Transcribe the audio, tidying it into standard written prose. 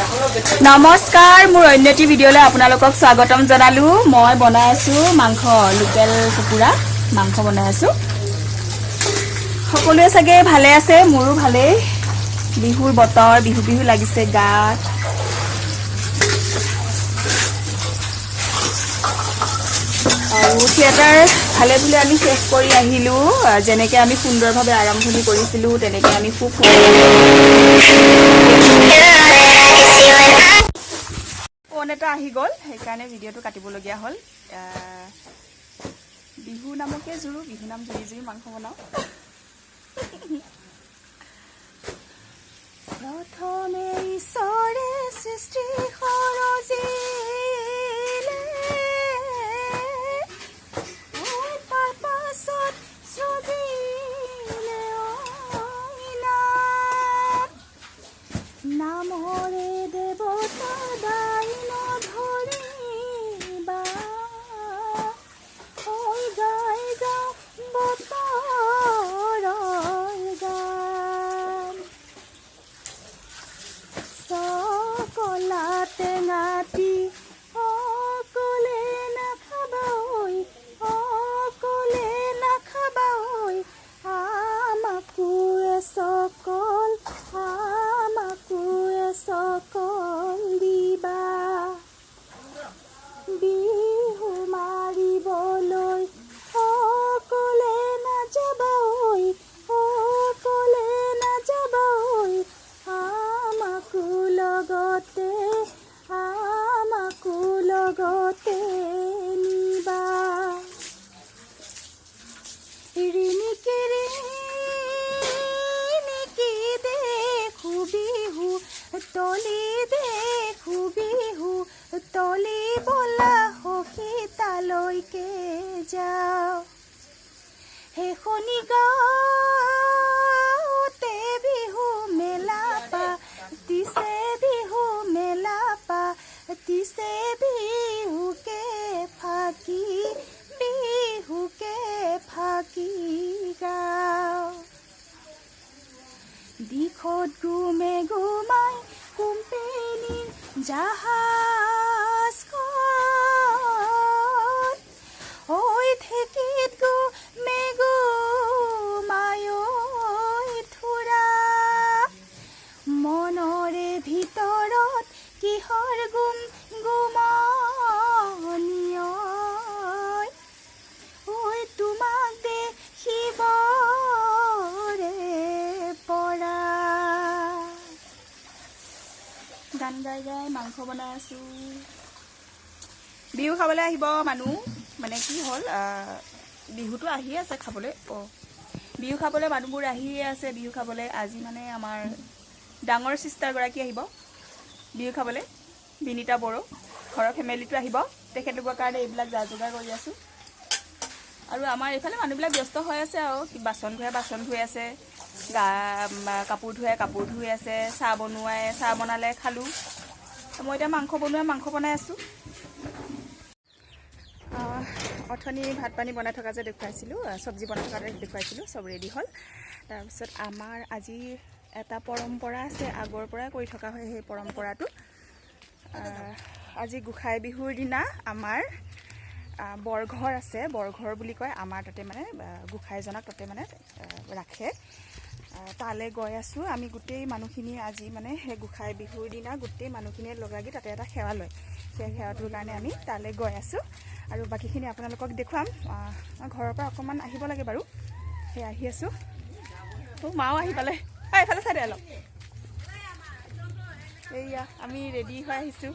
নমস্কাৰ মোৰ অন্যটি ভিডিঅ'লৈ আপোনালোকক স্বাগতম জনালো মই বনাই আছো মাংস লোকেল কুকুৰা মাংস বনাই আছো সকলোৱে চাগে ভালে আছে মোৰো ভালে বিহুৰ বতৰ বিহু লাগিছে গাত আৰু থিয়েটাৰ ভালে ভুলে আমি শেষ কৰি আহিলো যেনেকৈ আমি সুন্দৰভাৱে আৰম্ভণি কৰিছিলো তেনেকৈ আমি খুব ফোন এটা আহি গ'ল সেইকাৰণে ভিডিঅ'টো কাটিবলগীয়া হ'ল বিহু নামকে জুৰু বিহু নাম জুৰি মাংস বনাওঁ প্ৰথমে ঈশ্বৰে সৃষ্টি সৰজিলে তাৰ পাছত সৃজিলে নামৰে দেৱতা দাইন ধৰিবা হৈ গাই যাওঁ বতৰৰ গান চকলা টেঙাটি অকলে নাখাবা আমাকো সকল দিবা বিহু মাৰিবলৈ সকলে নাযাবা আমাকো লগতে নিবা ৰিণিকি দেখো বিহু তলি বলা সখী তালৈকে যাওঁ সেইখনি গাঁৱতে বিহু মেলা পাতিছে বিহুকে ফাঁকি গাওঁ দিশত গুমে গুমাই কোম্পেনীৰ জাহাজখন ঐ ঢেঁকীত গুমে গুমাই থোৰা মনৰে ভিতৰত কিহৰ গুমগুমনি ঐ তোমাক দেখিবৰে পৰা গান গাই মাংস বনাই আছো বিহু খাবলৈ আহিব মানুহ মানে কি হ'ল বিহুটো আহি আছে খাবলৈ বিহু খাবলৈ মানুহবোৰ আহিয়ে আছে বিহু খাবলৈ আজি মানে আমাৰ ডাঙৰ চিষ্টাৰগৰাকী আহিব বিহু খাবলৈ বিনীতা বড়ো ঘৰৰ ফেমিলিটো আহিব তেখেতলোকৰ কাৰণে এইবিলাক যা যোগাৰ কৰি আছোঁ আৰু আমাৰ এইফালে মানুহবিলাক ব্যস্ত হৈ আছে আৰু বাচন ধুই আছে কাপোৰ ধুই আছে চাহ বনালে খালোঁ মই এতিয়া মাংস বনাই আছোঁ অথনি ভাত পানী বনাই থকা যে দেখুৱাইছিলোঁ চব্জি বনাই থকা দেখুৱাইছিলোঁ চব ৰেডি হ'ল তাৰপিছত আমাৰ আজি এটা পৰম্পৰা আছে আগৰ পৰাই কৰি থকা হয় সেই পৰম্পৰাটো আজি গোসাই বিহুৰ দিনা আমাৰ বৰঘৰ আছে বৰঘৰ বুলি কয় আমাৰ তাতে মানে গোসাইজনক তাতে মানে ৰাখে তালৈ গৈ আছোঁ আমি গোটেই মানুহখিনি আজি মানে সেই গোসাই বিহুৰ দিনা গোটেই মানুহখিনিয়ে লগ লাগি তাতে এটা সেৱা লয় সেই সেৱাটোৰ কাৰণে আমি তালৈ গৈ আছোঁ আৰু বাকীখিনি আপোনালোকক দেখুৱাম ঘৰৰ পৰা অকণমান আহিব লাগে বাৰু সেই আহি আছোঁ মাও আহি পালে এইফালে চাই দে অলপ এইয়া আমি ৰেডি হৈ আহিছোঁ